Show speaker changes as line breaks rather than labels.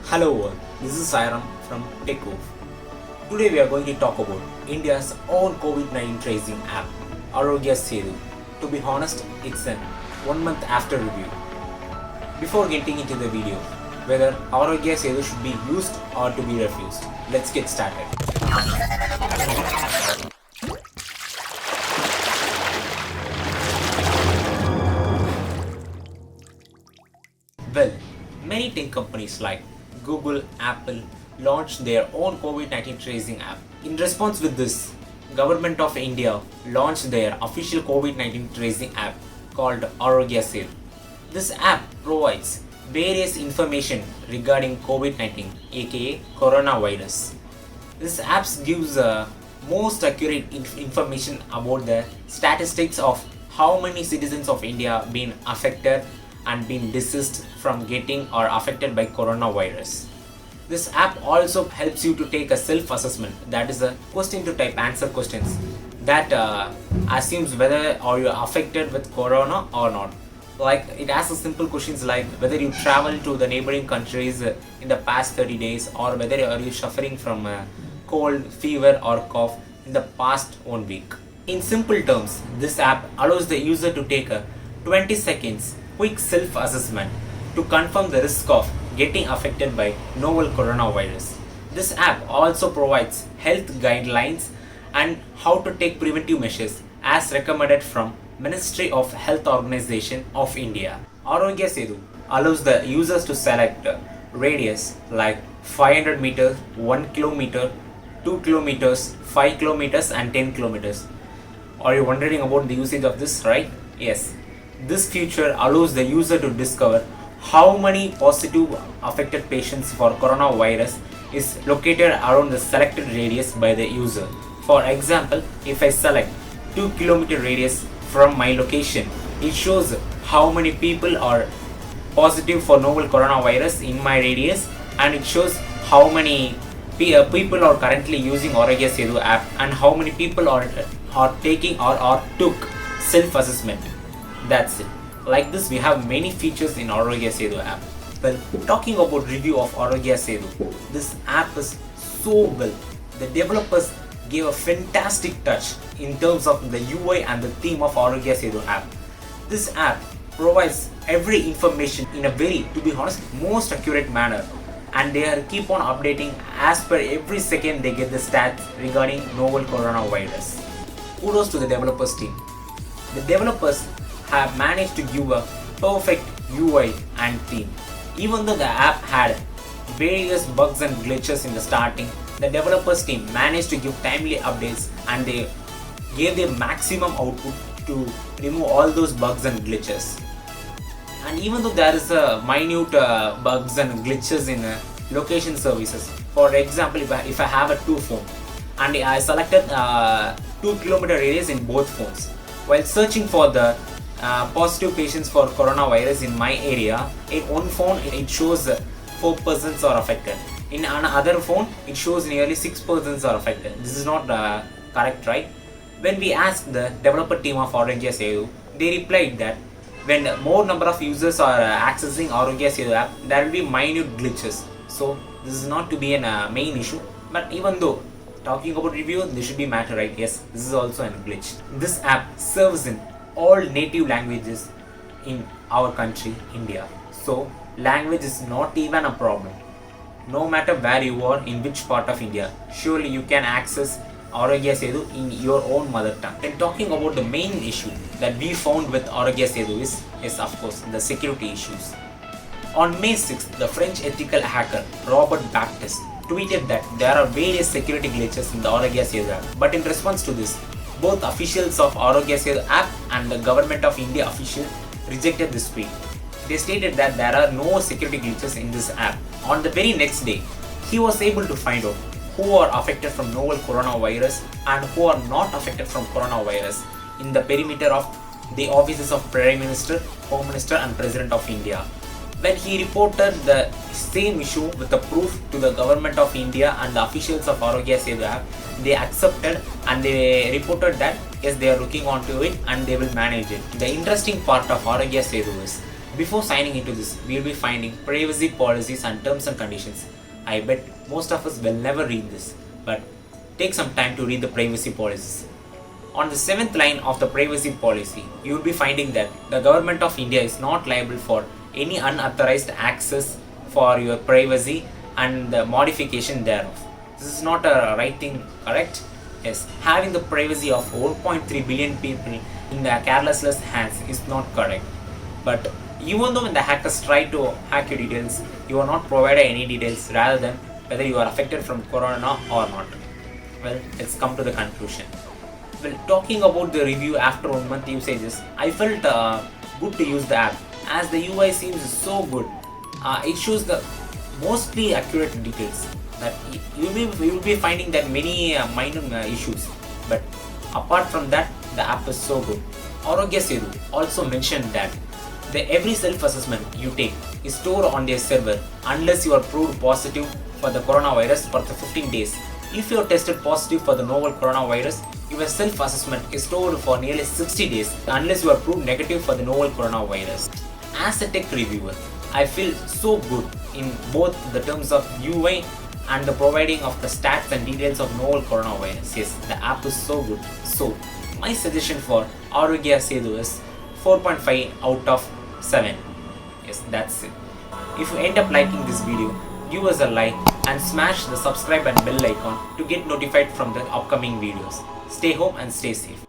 Hello world, this is Sairam from Woof. Today we are going to talk about India's own COVID-19 tracing app, Aarogya Setu. To be honest, it's an 1 month after review. Before getting into the video, whether Aarogya Setu should be used or to be refused, let's get started. Well, many tech companies like Google, Apple launched their own COVID-19 tracing app. In response with this, Government of India launched their official COVID-19 tracing app called Aarogya Setu. This app provides various information regarding COVID-19 aka coronavirus. This app gives most accurate information about the statistics of how many citizens of India been affected and been deceased from getting or affected by coronavirus. This app also helps you to take a self-assessment, that is a question to type answer questions that assumes whether are you affected with corona or not. Like it asks simple questions like whether you travel to the neighboring countries in the past 30 days or whether are you suffering from cold, fever or cough in the past 1 week. In simple terms, this app allows the user to take a 20 seconds quick self-assessment to confirm the risk of getting affected by novel coronavirus. This app also provides health guidelines and how to take preventive measures as recommended from Ministry of Health Organization of India. Aarogya Setu allows the users to select radius like 500 meters, 1 kilometer, 2 kilometers, 5 kilometers and 10 kilometers. Are you wondering about the usage of this, right? Yes. This feature allows the user to discover how many positive affected patients for coronavirus is located around the selected radius by the user. For example, if I select 2 kilometer radius from my location, it shows how many people are positive for novel coronavirus in my radius, and it shows how many people are currently using Aarogya Setu app and how many people are taking or took self-assessment. That's it. Like this, we have many features in Aarogya Setu app. Well, talking about review of Aarogya Setu, this app is so well. The developers gave a fantastic touch in terms of the UI and the theme of Aarogya Setu app. This app provides every information in a very, to be honest, most accurate manner, and they are keep on updating as per every second they get the stats regarding novel coronavirus. Kudos to the developers team. The developers have managed to give a perfect UI and theme. Even though the app had various bugs and glitches in the starting, the developers team managed to give timely updates and they gave their maximum output to remove all those bugs and glitches. And even though there is a minute bugs and glitches in location services, for example, if I have a 2 phone and I selected 2 kilometer radius in both phones, while searching for the positive patients for coronavirus in my area, in one phone it shows 4 persons are affected. In another phone it shows nearly 6 persons are affected. This is not correct, right? When we asked the developer team of Aarogya Setu, they replied that when more number of users are accessing Aarogya Setu app, there will be minute glitches. So this is not to be a main issue. But even though talking about review, this should be matter, right? Yes, this is also a glitch. This app serves in all native languages in our country, India. So language is not even a problem. No matter where you are, in which part of India, surely you can access Aarogya Setu in your own mother tongue. And talking about the main issue that we found with Aarogya Setu is of course the security issues. On May 6th, the French ethical hacker Robert Baptiste tweeted that there are various security glitches in the Aarogya Setu app. But in response to this, both officials of Aarogya Setu app and the Government of India official rejected this tweet. They stated that there are no security glitches in this app. On the very next day, he was able to find out who are affected from novel coronavirus and who are not affected from coronavirus in the perimeter of the offices of Prime Minister, Home Minister and President of India. When he reported the same issue with the proof to the Government of India and the officials of Aarogya Setu app, they accepted and they reported that yes, they are looking onto it and they will manage it. The interesting part of Aarogya Setu is Before signing into this, we will be finding privacy policies and terms and conditions. I bet most of us will never read this, but take some time to read the privacy policies. On the 7th line of the privacy policy, you will be finding that the government of India is not liable for any unauthorized access for your privacy and the modification thereof. This is not a right thing, correct? Yes, having the privacy of 1.3 billion people in the careless hands is not correct. But even though when the hackers try to hack your details, you are not provided any details rather than whether you are affected from corona or not. Well, let's come to the conclusion. Well, talking about the review after 1 month usages, I felt good to use the app as the UI seems so good. It shows the mostly accurate details. That you will be finding that many minor issues, but apart from that, the app is so good. Aarogya Setu also mentioned that every self-assessment you take is stored on their server unless you are proved positive for the coronavirus for the 15 days. If you are tested positive for the novel coronavirus, your self-assessment is stored for nearly 60 days unless you are proved negative for the novel coronavirus. As a tech reviewer, I feel so good in both the terms of UI and the providing of the stats and details of novel coronavirus. Yes, the app is so good. So, my suggestion for Aarogya Setu is 4.5 out of 7. Yes, that's it. If you end up liking this video, give us a like and smash the subscribe and bell icon to get notified from the upcoming videos. Stay home and stay safe.